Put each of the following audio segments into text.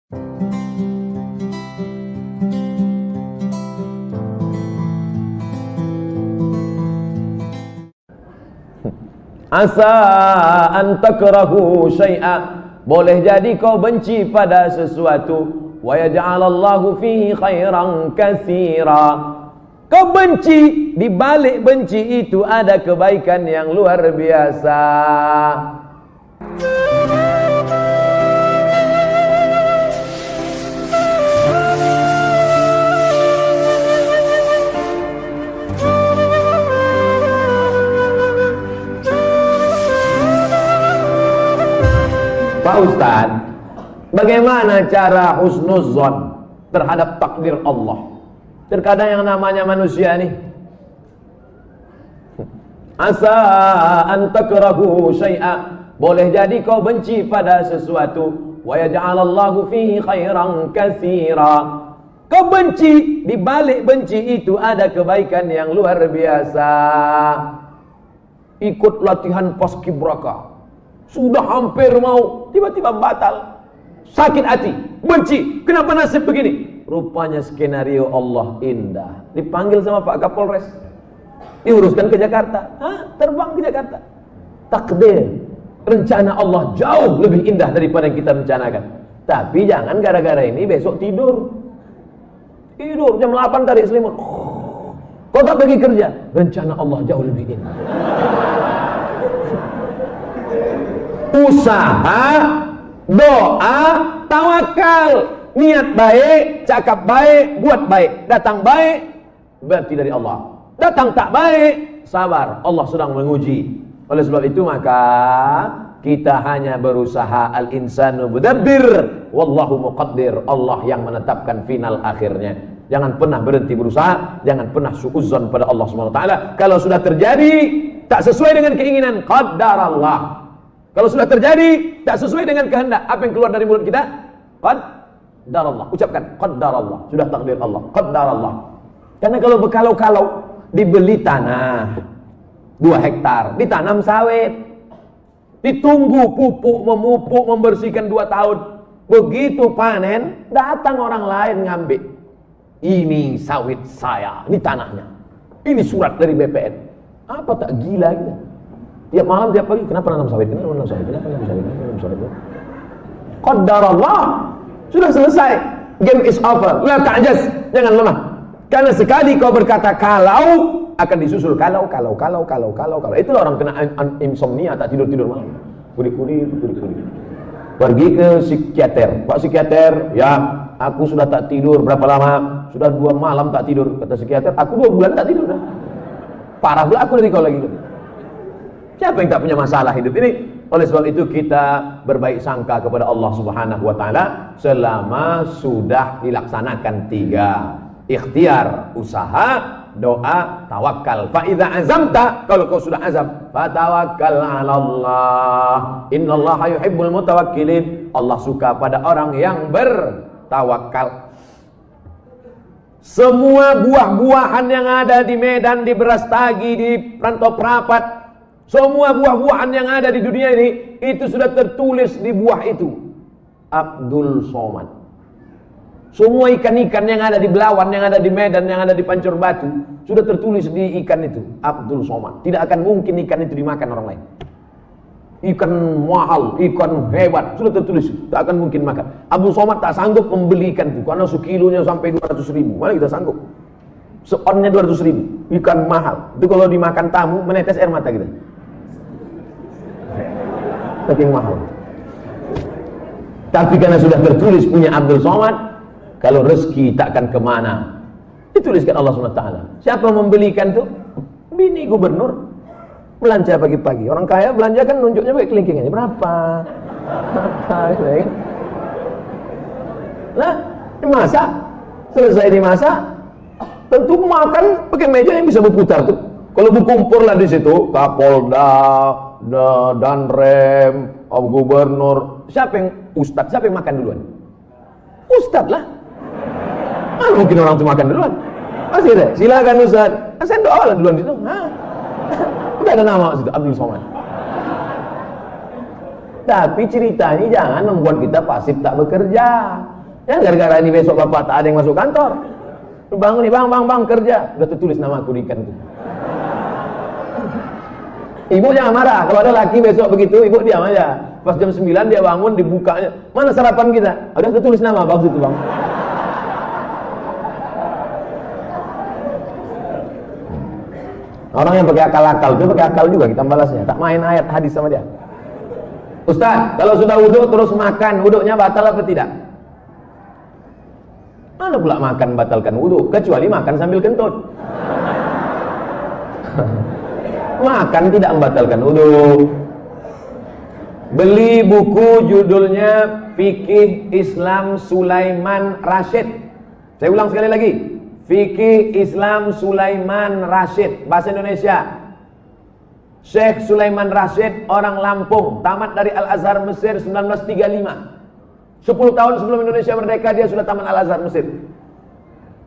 Asa an takrahu syai'a, boleh jadi kau benci pada sesuatu, wa yaj'alallahu fihi khairan katsira. Kau benci, di balik benci itu ada kebaikan yang luar biasa. Pak Ustaz, bagaimana cara husnuzon terhadap takdir Allah? Terkadang yang namanya manusia nih, asa an takrahu syai'a, boleh jadi kau benci pada sesuatu, wa yaj'alallahu fihi khairan katsira. Kau benci, di balik benci itu ada kebaikan yang luar biasa. Ikut latihan paskibraka, sudah hampir mau, tiba-tiba batal, sakit hati, benci, kenapa nasib begini? Rupanya skenario Allah indah. Dipanggil sama Pak Kapolres, diuruskan ke Jakarta. Terbang ke Jakarta. Takdir, rencana Allah jauh lebih indah daripada yang kita rencanakan. Tapi jangan gara-gara ini besok tidur jam 8 tarik selimut, kau tak pergi kerja, rencana Allah jauh lebih indah. Usaha, doa, tawakal, niat baik, cakap baik, buat baik, datang baik, berarti dari Allah. Datang tak baik, sabar, Allah sedang menguji. Oleh sebab itu maka kita hanya berusaha, al-insanu mudabbir wallahu muqaddir. Allah yang menetapkan final akhirnya. Jangan pernah berhenti berusaha, jangan pernah suudzon pada Allah Subhanahu wa taala. Kalau sudah terjadi tak sesuai dengan keinginan, qadarallah. Kalau sudah terjadi tak sesuai dengan kehendak, apa yang keluar dari mulut kita? Qadarallah. Ucapkan qadarallah, sudah takdir Allah, qadarallah. Karena kalau berkalau-kalau, dibeli tanah 2 hektar, ditanam sawit, ditunggu pupuk, memupuk, membersihkan 2 tahun. Begitu panen, datang orang lain ngambil. Ini sawit saya, ini tanahnya, ini surat dari BPN. Apa tak gila gitu? Tiap malam, tiap pagi, kenapa nanam sawit? Kenapa nanam sawit? Kenapa nanam sawit? Kenapa nanam sawit? Qadarallah, sudah selesai. Game is over. La ta'jaz, jangan lemah. Karena sekali kau berkata kalau, akan disusul kalau. Itulah orang kena insomnia, tak tidur malam. Kurik-kurik. Pergi ke psikiater. Pak psikiater, ya, aku sudah tak tidur berapa lama? Sudah 2 malam tak tidur. Kata psikiater, aku 2 bulan tak tidur. Parah pula aku dari kau lagi. Siapa yang tak punya masalah hidup ini? Oleh sebab itu kita berbaik sangka kepada Allah Subhanahu wa taala selama sudah dilaksanakan 3: ikhtiar, usaha, doa, tawakal. Fa idza azamta, kalau kau sudah azam, fatawakkal 'ala Allah. Innallaha yuhibbul mutawakkilin. Allah suka pada orang yang bertawakal. Semua buah-buahan yang ada di Medan, di Brastagi, di Rantau Prapat, semua buah-buahan yang ada di dunia ini, itu sudah tertulis di buah itu Abdul Somad. Semua ikan-ikan yang ada di Belawan, yang ada di Medan, yang ada di Pancur Batu, sudah tertulis di ikan itu Abdul Somad. Tidak akan mungkin ikan itu dimakan orang lain. Ikan mahal, ikan hebat, sudah tertulis, tak akan mungkin makan. Abdul Somad tak sanggup membeli ikan itu, karena sekilonya sampai 200.000. Mana kita sanggup? Seonnya 200.000, ikan mahal. Itu kalau dimakan tamu, menetes air mata kita. Saking mahal. Tapi karena sudah tertulis punya Abdul Somad, kalau rezeki takkan kemana, dituliskan Allah SWT. Siapa membelikan tuh? Bini gubernur. Belanja pagi-pagi. Orang kaya belanja kan nunjuknya pakai kelingkingannya. Berapa? Nah, dimasak. Selesai dimasak, tentu makan pakai meja yang bisa berputar tuh. Kalau berkumpul lah di situ, Kapolda, Danrem, Gubernur, siapa yang Ustadz? Siapa yang makan duluan? Ustadz lah. Mana mungkin orang itu makan duluan? Masih deh, silakan Ustadz. Saya doa lah duluan di situ. Udah ada nama situ, Abdul Somad. Tapi cerita ini jangan membuat kita pasif tak bekerja. Ya gara-gara ini besok bapak tak ada yang masuk kantor. Lu bangun nih, bang kerja. Udah tertulis nama aku di ikan itu. Ibu jangan marah. Kalau ada laki besok begitu, ibu diam aja. Pas jam 9 dia bangun, dibukanya. Mana sarapan kita? Udah tertulis nama, bagus itu bang. Orang yang pakai akal-akal itu pakai akal juga kita balasnya. Tak main ayat hadis sama dia. Ustaz, kalau sudah wudhu terus makan, wudhunya batal apa tidak? Mana pula makan batalkan wudhu? Kecuali makan sambil kentut. Makan tidak membatalkan wudhu. Beli buku judulnya Fikih Islam Sulaiman Rasyid. Saya ulang sekali lagi. Fikih Islam Sulaiman Rasyid, bahasa Indonesia. Syekh Sulaiman Rasyid, orang Lampung, tamat dari Al-Azhar Mesir 1935. 10 tahun sebelum Indonesia merdeka dia sudah tamat Al-Azhar Mesir.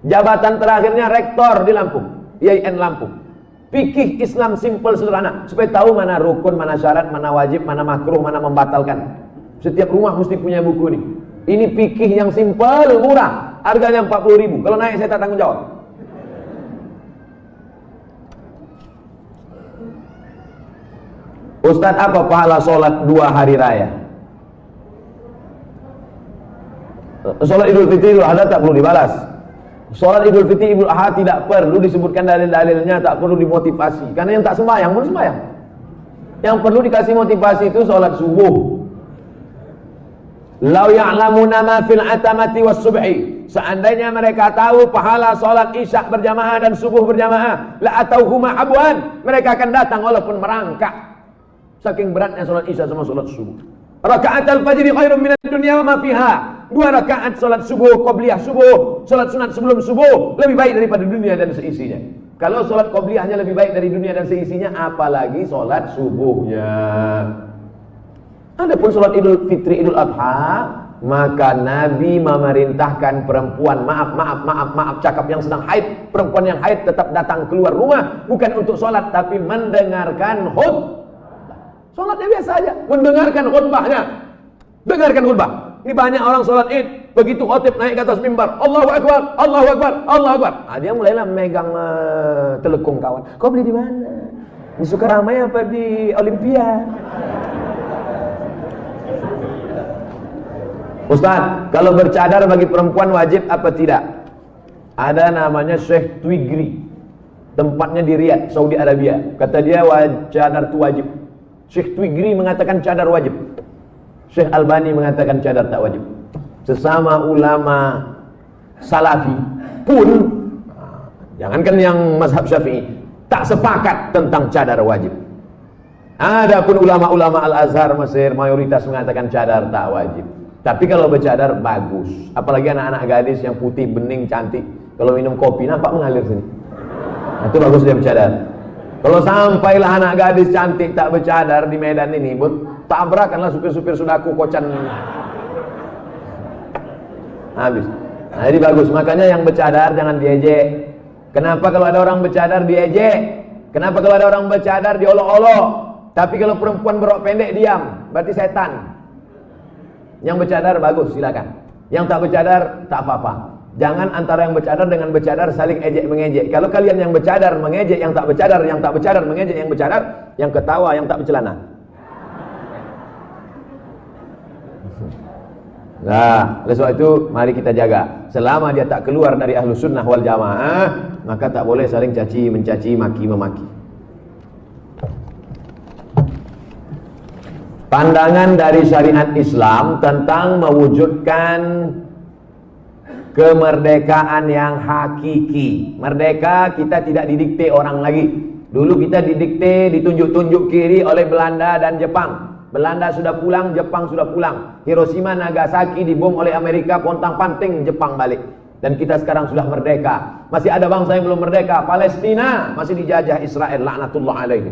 Jabatan terakhirnya rektor di Lampung, IAIN Lampung. Fikih Islam simple sederhana, supaya tahu mana rukun, mana syarat, mana wajib, mana makruh, mana membatalkan. Setiap rumah mesti punya buku ini. Ini fikih yang simple, murah. Harganya 40.000. Kalau naik saya tak tanggung jawab. Ustaz, apa pahala sholat 2 hari raya? Sholat Idul Fitri Idul Adha tak perlu dibalas. Sholat Idul Fitri Idul Adha tidak perlu disebutkan dalil-dalilnya, tak perlu dimotivasi. Karena yang tak sembahyang pun sembahyang. Yang perlu dikasih motivasi itu sholat subuh. Lau ya'lamuna ma fil atamati was subhi. Seandainya mereka tahu pahala sholat isya berjamaah dan subuh berjamaah, la atauhuma abwan. Mereka akan datang walaupun merangkak. Saking beratnya sholat isya sama sholat subuh. Rakaat al-fajri khairun minad dunya wa ma fiha. 2 rakaat sholat subuh, qabliyah subuh, sholat sunat sebelum subuh lebih baik daripada dunia dan seisinya. Kalau sholat qabliyahnya lebih baik dari dunia dan seisinya, apalagi sholat subuhnya. Adapun sholat Idul Fitri Idul Adha, maka Nabi memerintahkan perempuan, maaf cakap yang sedang haid, perempuan yang haid tetap datang keluar rumah, bukan untuk sholat tapi mendengarkan khutbah. Sholatnya biasa aja, mendengarkan khutbahnya. Dengarkan khutbah. Ini banyak orang sholat id, begitu khotib naik ke atas mimbar, Allahu Akbar, Allahu Akbar, Allahu Akbar. Dia mulailah megang telekung kawan. Kau beli di mana? Di Sukaramai apa di Olimpia? Ustaz, kalau bercadar bagi perempuan wajib apa tidak? Ada namanya Syekh Twigri, tempatnya di Riyadh, Saudi Arabia. Kata dia cadar itu wajib. Syekh Twigri mengatakan cadar wajib. Syekh Albani mengatakan cadar tak wajib. Sesama ulama salafi pun, jangankan yang mazhab Syafi'i, tak sepakat tentang cadar wajib. Adapun ulama-ulama Al-Azhar Mesir mayoritas mengatakan cadar tak wajib. Tapi kalau bercadar bagus, apalagi anak-anak gadis yang putih, bening, cantik. Kalau minum kopi nampak mengalir sini. Nah, itu bagus dia bercadar. Kalau sampailah anak gadis cantik tak bercadar di Medan ini, tabrakanlah supir-supir sudaku kocan. Habis. Nah, jadi bagus. Makanya yang bercadar jangan diejek. Kenapa kalau ada orang bercadar diejek? Kenapa kalau ada orang bercadar diolok-olok? Tapi kalau perempuan berok pendek diam, berarti setan. Yang bercadar bagus, silakan. Yang tak bercadar tak apa-apa. Jangan antara yang bercadar dengan bercadar saling ejek-mengejek. Kalau kalian yang bercadar mengejek yang tak bercadar, yang tak bercadar mengejek yang bercadar, yang ketawa yang tak bercelana. Nah, oleh sebab itu mari kita jaga. Selama dia tak keluar dari ahlu sunnah wal jamaah, maka tak boleh saling caci, mencaci, maki, memaki. Pandangan dari syariat Islam tentang mewujudkan kemerdekaan yang hakiki. Merdeka kita tidak didikte orang lagi. Dulu kita didikte, ditunjuk-tunjuk kiri oleh Belanda dan Jepang. Belanda sudah pulang, Jepang sudah pulang. Hiroshima, Nagasaki dibom oleh Amerika, pontang-panting Jepang balik. Dan kita sekarang sudah merdeka. Masih ada bangsa yang belum merdeka. Palestina masih dijajah Israel, laknatullah alaihi.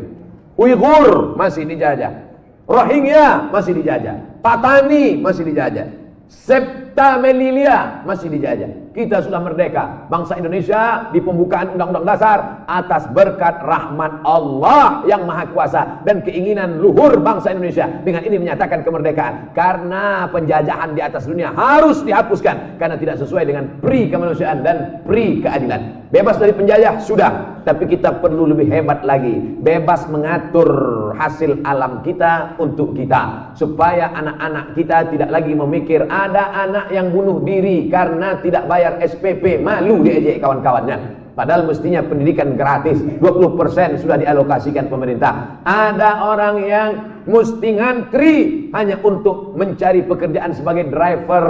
Uighur masih dijajah. Rohingya masih dijajah. Patani masih dijajah. Septamelilia masih dijajah. Kita sudah merdeka. Bangsa Indonesia di pembukaan Undang-Undang Dasar atas berkat rahmat Allah yang Maha Kuasa dan keinginan luhur bangsa Indonesia. Dengan ini menyatakan kemerdekaan. Karena penjajahan di atas dunia harus dihapuskan karena tidak sesuai dengan pri kemanusiaan dan pri keadilan. Bebas dari penjajah sudah, tapi kita perlu lebih hebat lagi. Bebas mengatur hasil alam kita untuk kita, supaya anak-anak kita tidak lagi memikir ada anak yang bunuh diri karena tidak bayar SPP, malu diejek kawan-kawannya. Padahal mestinya pendidikan gratis, 20% sudah dialokasikan pemerintah. Ada orang yang mesti ngantri hanya untuk mencari pekerjaan sebagai driver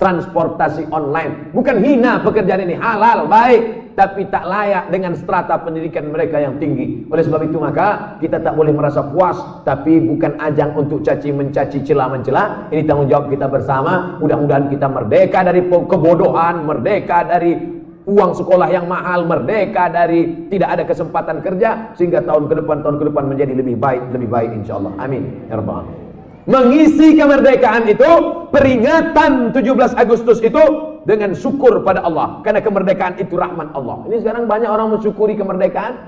transportasi online. Bukan hina pekerjaan ini, halal, baik, tapi tak layak dengan strata pendidikan mereka yang tinggi. Oleh sebab itu maka kita tak boleh merasa puas, tapi bukan ajang untuk caci mencaci, celah mencela. Ini tanggung jawab kita bersama. Mudah-mudahan kita merdeka dari kebodohan, merdeka dari uang sekolah yang mahal, merdeka dari tidak ada kesempatan kerja, sehingga tahun ke depan menjadi lebih baik insyaallah. Amin ya rabbal alamin. Mengisi kemerdekaan itu, peringatan 17 Agustus itu dengan syukur pada Allah, karena kemerdekaan itu rahmat Allah. Ini sekarang banyak orang mensyukuri kemerdekaan.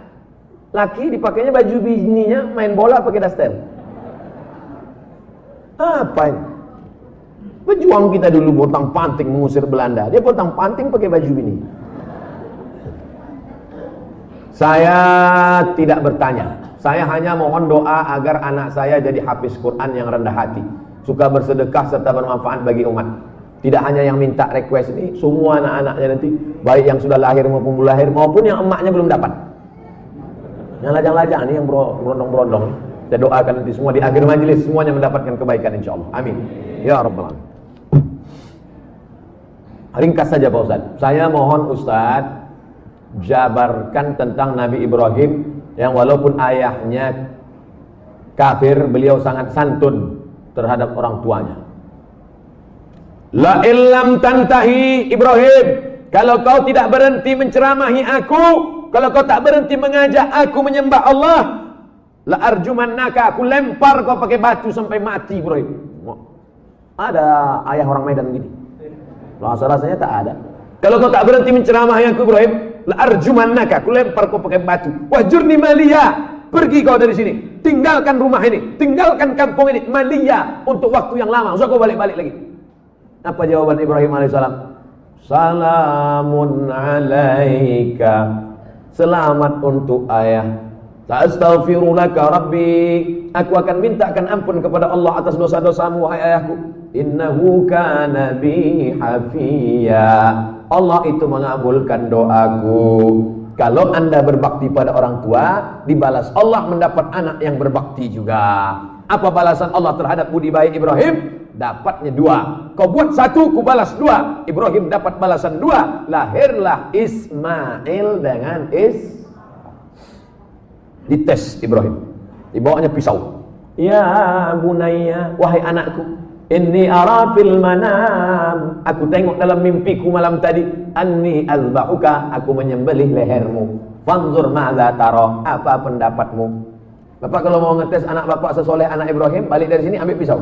Laki dipakainya baju bininya main bola pakai daster. Apa ini? Pejuang kita dulu potong panting mengusir Belanda, dia potong panting pakai baju bini. Saya tidak bertanya, saya hanya mohon doa agar anak saya jadi hafiz Quran yang rendah hati, suka bersedekah serta bermanfaat bagi umat. Tidak hanya yang minta request ini, semua anak-anaknya nanti, baik yang sudah lahir maupun belum lahir, maupun yang emaknya belum dapat. Yang lajang-lajang ini, yang berondong-berondong, saya doakan nanti semua di akhir majelis semuanya mendapatkan kebaikan insyaallah. Amin ya rabbal alamin. Ringkas saja Pak Ustaz, saya mohon Ustaz jabarkan tentang Nabi Ibrahim yang walaupun ayahnya kafir, beliau sangat santun terhadap orang tuanya. La illam tantahi Ibrahim, kalau kau tidak berhenti menceramahi aku, kalau kau tak berhenti mengajak aku menyembah Allah, la arjumannaka, aku lempar kau pakai batu sampai mati Ibrahim. Ada ayah orang Medan gini? Rasa-rasanya tak ada. Kalau kau tak berhenti menceramahi aku Ibrahim, la arjumannaka, aku lempar kau pakai batu. Wahjurni maliya, pergi kau dari sini, tinggalkan rumah ini, tinggalkan kampung ini, maliya, untuk waktu yang lama, usah kau balik-balik lagi. Apa jawaban Ibrahim alaihissalam? Salamun alaika, selamat untuk ayah. Astaghfirulaka rabbi, aku akan mintakan ampun kepada Allah atas dosa-dosamu wahai ayahku. Innahu kana bi hafiya, Allah itu mengabulkan doaku. Kalau anda berbakti pada orang tua, dibalas Allah mendapat anak yang berbakti juga. Apa balasan Allah terhadap budi baik Ibrahim? Dapatnya 2. Kau buat 1, ku balas 2. Ibrahim dapat balasan 2. Lahirlah Ismail dengan dites Ibrahim, dibawanya pisau. Ya bunayya, wahai anakku, inni ara fil manam, aku tengok dalam mimpiku malam tadi, anni azbahuka, aku menyembelih lehermu. Fanzur ma'za tara, apa pendapatmu? Bapak kalau mau ngetes anak bapak sesoleh anak Ibrahim, balik dari sini ambil pisau.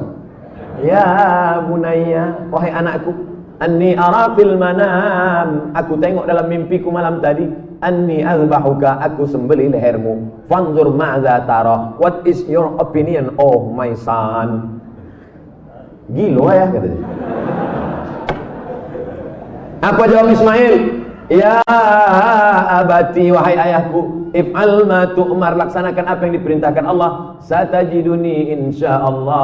Ya bunayya, wahai anakku, anni ara fil manam, aku tengok dalam mimpiku malam tadi, anni azbahuka, aku sembelih lehermu. Fanzur ma'za tara, what is your opinion oh my son? Gilo ya katanya. Apa jawab Ismail? Ya abati, wahai ayahku, if'al ma tu'mar, laksanakan apa yang diperintahkan Allah. Satajiduni insyaallah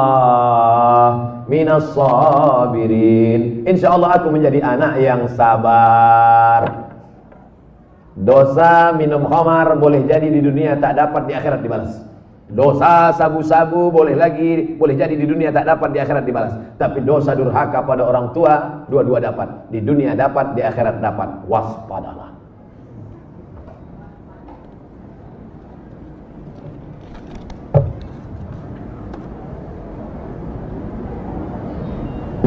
minas sabirin, insyaallah aku menjadi anak yang sabar. Dosa minum khamar boleh jadi di dunia tak dapat, di akhirat dibalas. Dosa sabu-sabu boleh jadi di dunia tak dapat, di akhirat dibalas. Tapi dosa durhaka pada orang tua, dua-dua dapat, di dunia dapat, di akhirat dapat. Waspadalah.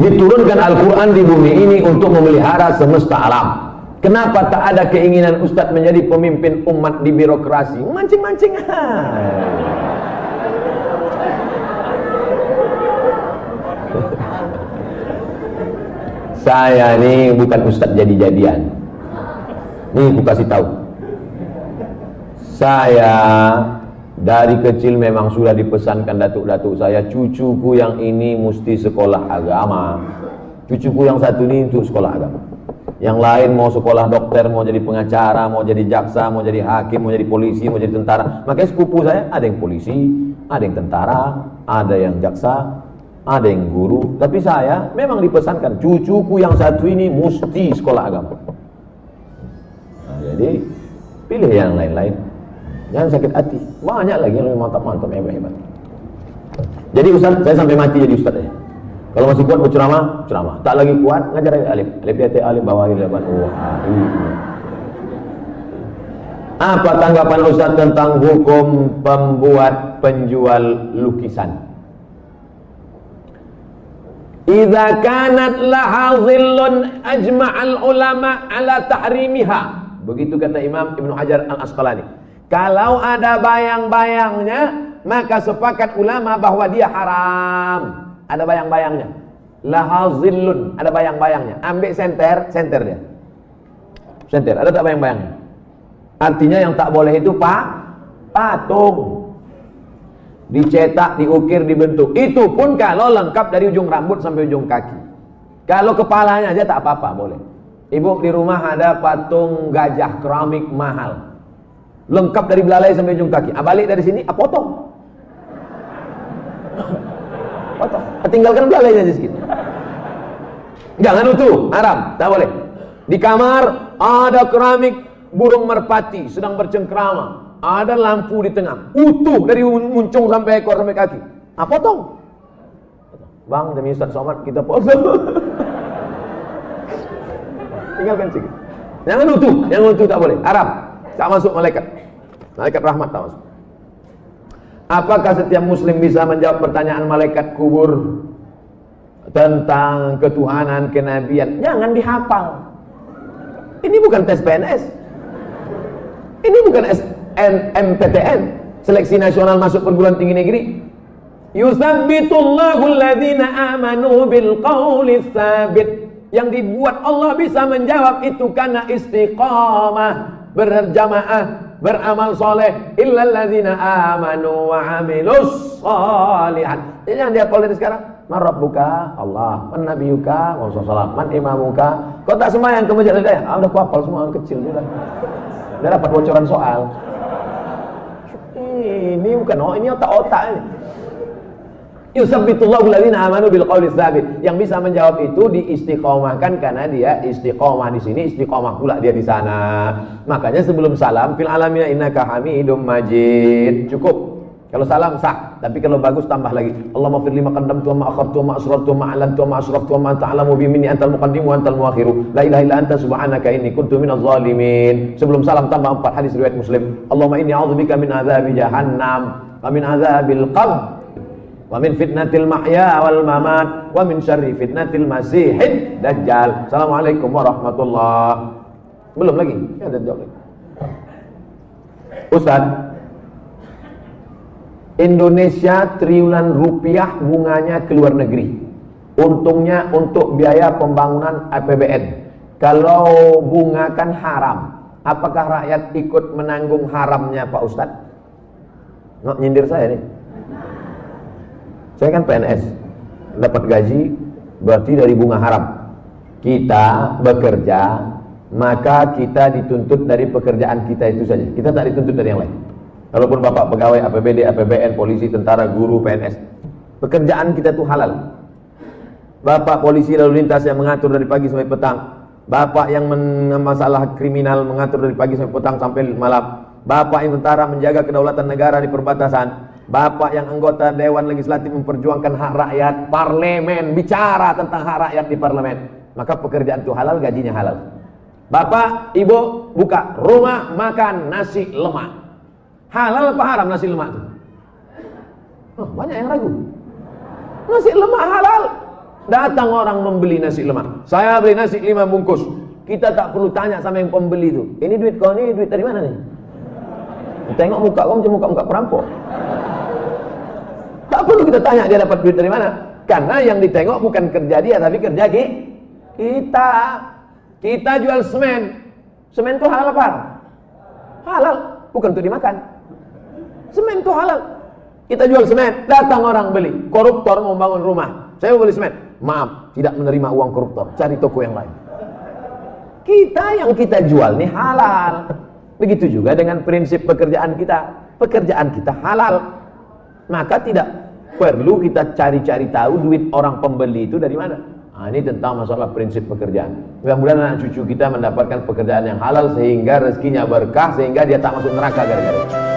Diturunkan Al-Quran di bumi ini untuk memelihara semesta alam. Kenapa tak ada keinginan Ustadz menjadi pemimpin umat di birokrasi? Mancing-mancing. Saya ini bukan ustadz jadi-jadian. Nih aku kasih tahu. Saya dari kecil memang sudah dipesankan datuk-datuk saya, cucuku yang ini mesti sekolah agama. Cucuku yang satu ini untuk sekolah agama. Yang lain mau sekolah dokter, mau jadi pengacara, mau jadi jaksa, mau jadi hakim, mau jadi polisi, mau jadi tentara. Makanya sepupu saya ada yang polisi, ada yang tentara, ada yang jaksa, ada yang guru. Tapi saya memang dipesankan, cucuku yang satu ini mesti sekolah agama. Nah, jadi pilih yang lain-lain. Jangan sakit hati. Banyak lagi yang lebih mantap-mantap, hebat-hebat. Jadi Ustaz, saya sampai mati jadi Ustaz ya. Kalau masih kuat berceramah, ceramah. Tak lagi kuat, ngajar alif. Alif dia alif bawahi leban. Apa tanggapan Ustaz tentang hukum pembuat penjual lukisan? Idza kanat laha dhillun ajma'al ulama ala tahrimiha. Begitu kata Imam Ibnu Hajar Al-Asqalani. Kalau ada bayang-bayangnya, maka sepakat ulama bahwa dia haram. Ada bayang-bayangnya. Laha zillun, ada bayang-bayangnya. Ambil senter dia. Senter, ada tak bayang-bayangnya? Artinya yang tak boleh itu patung. Dicetak, diukir, dibentuk. Itu pun kalau lengkap dari ujung rambut sampai ujung kaki. Kalau kepalanya aja tak apa-apa, boleh. Ibu di rumah ada patung gajah keramik mahal. Lengkap dari belalai sampai ujung kaki. Balik dari sini, potong. Potong. Tinggalkan belalainya aja sedikit. Jangan utuh, haram, tak boleh. Di kamar ada keramik burung merpati sedang bercengkrama. Ada lampu di tengah, utuh dari muncung sampai ekor sampai kaki. Potong. Bang, demi Ustaz Somad kita potong. Tinggalkan sedikit. Jangan utuh tak boleh, haram. Tak masuk malaikat. Malaikat rahmat tak masuk. Apakah setiap muslim bisa menjawab pertanyaan malaikat kubur tentang ketuhanan, kenabian? Jangan dihafal. Ini bukan tes PNS. Ini bukan SNMPTN, seleksi nasional masuk perguruan tinggi negeri. Yusabbitullahu alladhina amanu bil qawli tsabit. Yang dibuat Allah bisa menjawab itu karena istiqamah, berjamaah, beramal soleh. Illal ladzina amanu wa amilus sholihat. Jadi yang dia dari sekarang, man rabbuka? Allah. Man nabiyuka? Rasulullah. Man imamuka? Kau tak sembahyang ke masjid ya? Udah kuapal semua, kecil sudah. Udah dapat bocoran soal. Ini bukan ini otak-otak ini. Yusabbitullahu alladhina amanu bil qawli tsabit. Yang bisa menjawab itu diistiqomahkan karena dia istiqomah di sini, istiqomah pula dia di sana. Makanya sebelum salam fil alamina innaka hamidum majid. Cukup. Kalau salam sah, tapi kalau bagus tambah lagi. Allahumma fir lima qaddamtu wa ma akhartu wa ma asrartu wa ma a'lantu wa ma asraftu wa ma anta a'lamu bi minni antal muqaddim wa antal muakhiru. La ilaha illa anta subhanaka inni kuntu minadh dhalimin. Sebelum salam tambah 4 hadis riwayat Muslim. Allahumma inni a'udzubika min adzabi jahannam wa min adzabil qabr wa min fitnatil mahya wal mamat wa min syarri fitnatil masihid dajjal. Assalamualaikum warahmatullahi. Belum lagi? Ya, ada jawab lagi. Ustaz, Indonesia triliunan rupiah bunganya ke luar negeri. Untungnya untuk biaya pembangunan APBN. Kalau bunga kan haram. Apakah rakyat ikut menanggung haramnya Pak Ustadz? Nggak nyindir saya nih. Saya kan PNS, dapat gaji berarti dari bunga haram. Kita bekerja, maka kita dituntut dari pekerjaan kita itu saja. Kita tak dituntut dari yang lain. Walaupun bapak pegawai APBD, APBN, polisi, tentara, guru, PNS, pekerjaan kita itu halal. Bapak polisi lalu lintas yang mengatur dari pagi sampai petang. Bapak yang masalah kriminal mengatur dari pagi sampai petang sampai malam. Bapak yang tentara menjaga kedaulatan negara di perbatasan. Bapak yang anggota Dewan Legislatif memperjuangkan hak rakyat, parlemen bicara tentang hak rakyat di parlemen. Maka pekerjaan itu halal, gajinya halal. Bapak, ibu buka rumah makan nasi lemak. Halal apa haram nasi lemak itu? Banyak yang ragu. Nasi lemak halal. Datang orang membeli nasi lemak. Saya beli nasi 5 bungkus. Kita tak perlu tanya sama yang pembeli itu. Ini duit kau, ini duit dari mana nih? Tengok muka kau macam muka perampok. Tak perlu kita tanya dia dapat duit dari mana. Karena yang ditengok bukan kerja dia, tapi kerja Kita jual semen. Semen itu halal apa? Halal, bukan untuk dimakan. Semen itu halal. Kita jual semen, datang orang beli. Koruptor mau bangun rumah. Saya mau beli semen. Maaf, tidak menerima uang koruptor. Cari toko yang lain. Yang kita jual ini halal. Begitu juga dengan prinsip pekerjaan kita. Pekerjaan kita halal. Maka tidak perlu kita cari-cari tahu duit orang pembeli itu dari mana. Nah, ini tentang masalah prinsip pekerjaan. Mudah-mudahan anak cucu kita mendapatkan pekerjaan yang halal sehingga rezekinya berkah, sehingga dia tak masuk neraka gara-gara itu.